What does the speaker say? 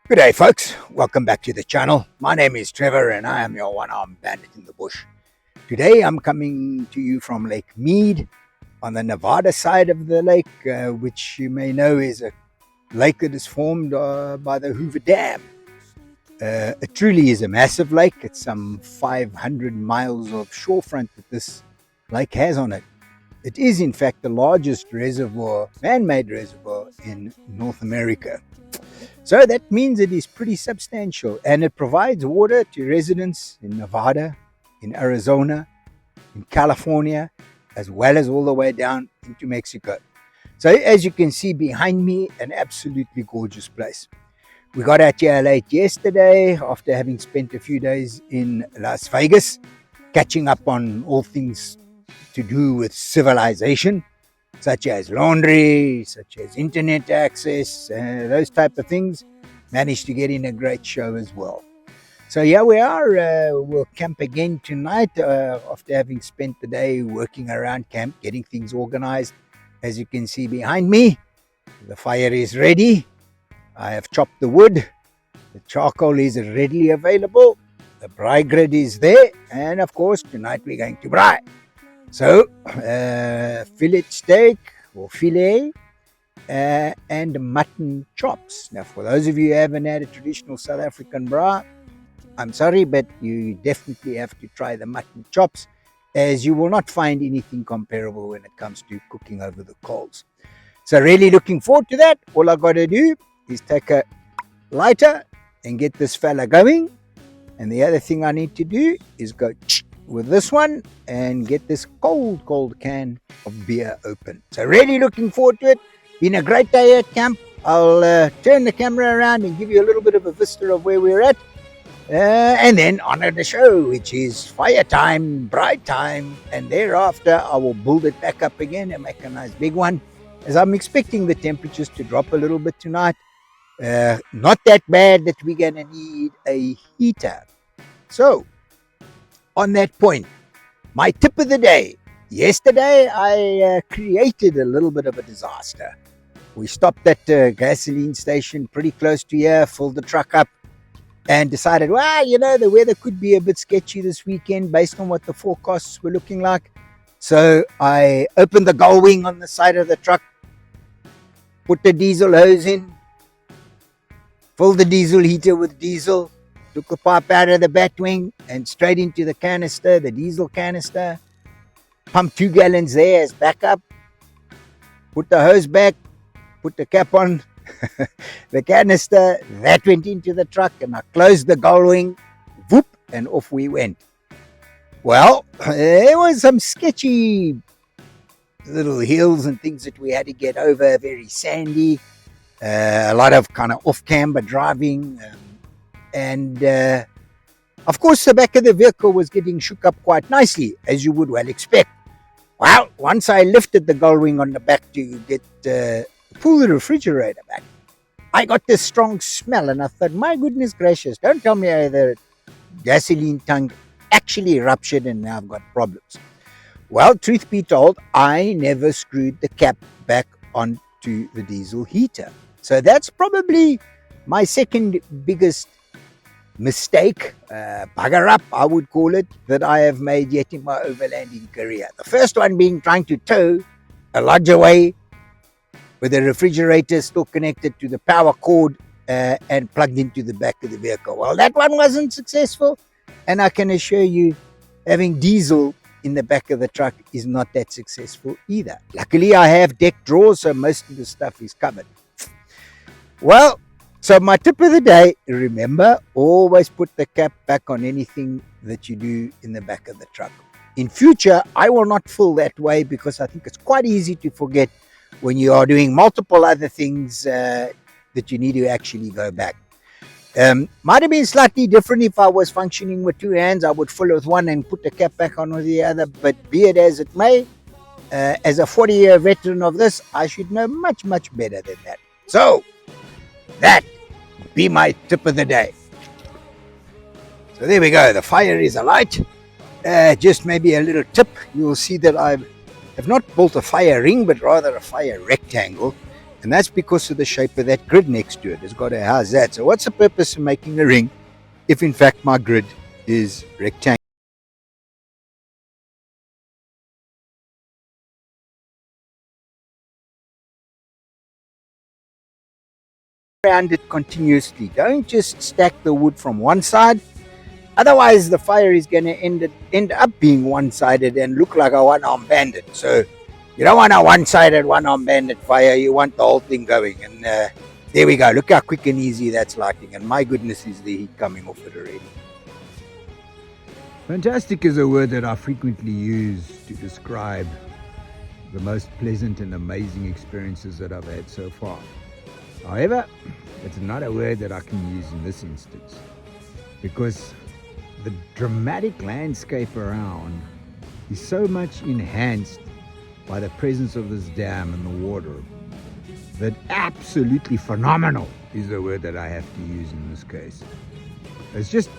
Good day, folks. Welcome back to the channel. My name is Trevor and I am your one-armed bandit in the bush. Today I'm coming to you from Lake Mead on the Nevada side of the lake, which you may know is a lake that is formed by the Hoover Dam. It truly is a massive lake. It's some 500 miles of shorefront that this lake has on it. It is in fact the largest reservoir, man-made reservoir in North America. So that means it is pretty substantial, and it provides water to residents in Nevada, in Arizona, in California, as well as all the way down into Mexico. So as you can see behind me, an absolutely gorgeous place. We got out here late yesterday after having spent a few days in Las Vegas, catching up on all things to do with civilization, such as laundry, such as internet access, those type of things. Managed to get in a great show as well. So here we are. We'll camp again tonight after having spent the day working around camp, getting things organized. As you can see behind me, the fire is ready. I have chopped the wood. The charcoal is readily available. The braai grid is there. And of course, tonight we're going to braai. So, fillet steak or filet and mutton chops. Now, for those of you who haven't had a traditional South African braai, I'm sorry, but you definitely have to try the mutton chops, as you will not find anything comparable when it comes to cooking over the coals. So, really looking forward to that. All I got to do is take a lighter and get this fella going. And the other thing I need to do is go with this one and get this cold can of beer open. So really looking forward to it. Been a great day at camp. I'll turn the camera around and give you a little bit of a vista of where we're at, and then on to the show, which is fire time, bright time, and thereafter I will build it back up again and make a nice big one, as I'm expecting the temperatures to drop a little bit tonight. Not that bad that we're gonna need a heater. So on that point, my tip of the day. Yesterday, I created a little bit of a disaster. We stopped at a gasoline station pretty close to here, filled the truck up, and decided, well, the weather could be a bit sketchy this weekend based on what the forecasts were looking like. So I opened the gull wing on the side of the truck, put the diesel hose in, filled the diesel heater with diesel, took the pipe out of the bat wing and straight into the canister, the diesel canister. Pumped 2 gallons there as backup. Put the hose back, put the cap on the canister. That went into the truck and I closed the gull wing. Whoop, and off we went. Well, there was some sketchy little hills and things that we had to get over, very sandy. A lot of kind of off-camber driving. And of course, the back of the vehicle was getting shook up quite nicely, as you would well expect. Well, once I lifted the gull wing on the back to pull the refrigerator back, I got this strong smell, and I thought, my goodness gracious, don't tell me the gasoline tank actually ruptured and now I've got problems. Well, truth be told, I never screwed the cap back onto the diesel heater. So that's probably my second biggest mistake, bugger up, I would call it, that I have made yet in my overlanding career. The first one being trying to tow a lodge away with the refrigerator still connected to the power cord and plugged into the back of the vehicle. Well, that one wasn't successful, and I can assure you having diesel in the back of the truck is not that successful either. Luckily, I have deck drawers, so most of the stuff is covered. Well, so my tip of the day, remember, always put the cap back on anything that you do in the back of the truck. In future, I will not fill that way because I think it's quite easy to forget when you are doing multiple other things that you need to actually go back. Might have been slightly different if I was functioning with 2 hands. I would fill with one and put the cap back on with the other, but be it as it may, as a 40-year veteran of this, I should know much, much better than that. So, that be my tip of the day. So there we go. The fire is alight. Just maybe a little tip. You will see that I have not built a fire ring, but rather a fire rectangle. And that's because of the shape of that grid next to it. It's got a how's that? So what's the purpose of making a ring if in fact my grid is rectangular? Around it continuously. Don't just stack the wood from one side. Otherwise, the fire is going to end up being one-sided and look like a one-armed bandit. So you don't want a one-sided, one-armed bandit fire. You want the whole thing going. And there we go. Look how quick and easy that's lighting. And my goodness, is the heat coming off it already. Fantastic is a word that I frequently use to describe the most pleasant and amazing experiences that I've had so far. However, it's not a word that I can use in this instance, because the dramatic landscape around is so much enhanced by the presence of this dam and the water that absolutely phenomenal is the word that I have to use in this case. It's just